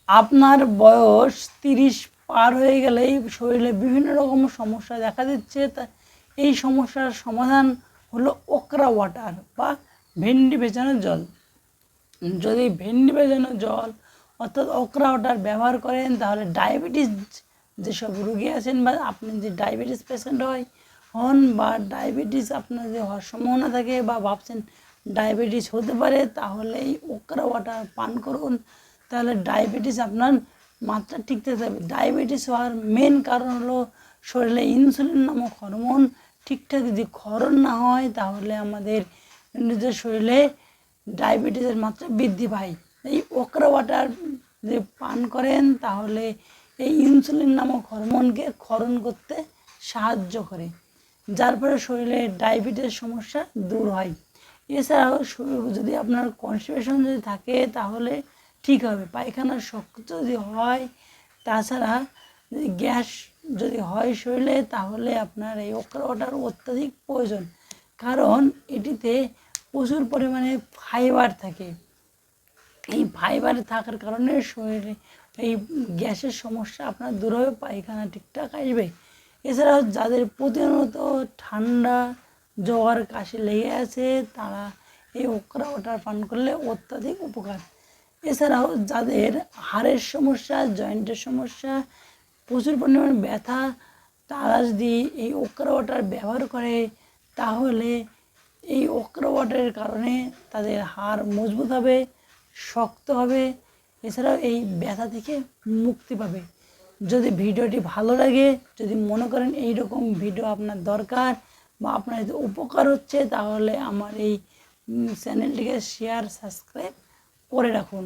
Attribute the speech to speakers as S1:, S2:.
S1: আপনার বয়স 30 পার হয়ে গেলেই শরীরে বিভিন্ন রকম সমস্যা দেখা দিচ্ছে। তা এই সমস্যার সমাধান হলো ওকরা ওয়াটার বা ভেন্ডি ভেজানো জল। যদি ভেন্ডি ভেজানো জল অর্থাৎ ওকরা ওয়াটার ব্যবহার করেন তাহলে ডায়াবেটিস যেসব রোগী আছেন বা আপনি যে ডায়াবেটিস পেশেন্ট হন বা ডায়াবেটিস আপনার যে হওয়ার সম্ভাবনা থাকে বা ভাবছেন ডায়াবেটিস হতে পারে, তাহলে এই ওকরা ওয়াটার পান করুন। তাহলে ডায়াবেটিস আপনার মাত্রা ঠিকঠাক থাকবে। ডায়াবেটিস হওয়ার মেন কারণ হলো শরীরে ইনসুলিন নামক হরমোন ঠিকঠাক যদি ক্ষরণ না হয় তাহলে আমাদের নিজের শরীরে ডায়াবেটিসের মাত্রা বৃদ্ধি পায়। এই ওকরা ওয়াটার যদি পান করেন তাহলে এই ইনসুলিন নামক হরমোনকে ক্ষরণ করতে সাহায্য করে, যার ফলে শরীরে ডায়াবেটিসের সমস্যা দূর হয়। এছাড়াও যদি আপনার কনস্টিপেশন যদি থাকে তাহলে ঠিক হবে, পায়খানার শক্ত যদি হয়, তাছাড়া যদি গ্যাস যদি হয় শরীরে তাহলে আপনার এই ওকরা ওয়াটার অত্যাধিক প্রয়োজন, কারণ এটিতে প্রচুর পরিমাণে ফাইবার থাকে। এই ফাইবার থাকার কারণে শরীরে এই গ্যাসের সমস্যা আপনার দূর হবে, পায়খানা ঠিকঠাক আসবে। এছাড়াও যাদের প্রতিনিয়ত ঠান্ডা জ্বর কাশি লেগে আছে তারা এই ওকরা ওয়াটার পান করলে অত্যাধিক উপকার। এছাড়াও যাদের হাড়ের সমস্যা, জয়েন্টের সমস্যা, প্রচুর পরিমাণে ব্যথা, তারা যদি এই ওকরা ওয়াটার ব্যবহার করে তাহলে এই ওকরা ওয়াটারের কারণে তাদের হাড় মজবুত হবে, শক্ত হবে, এছাড়াও এই ব্যথা থেকে মুক্তি পাবে। যদি ভিডিওটি ভালো লাগে, যদি মনে করেন এই রকম ভিডিও আপনার দরকার বা আপনার যদি উপকার হচ্ছে, তাহলে আমার এই চ্যানেলটিকে শেয়ার সাবস্ক্রাইব করে রাখুন।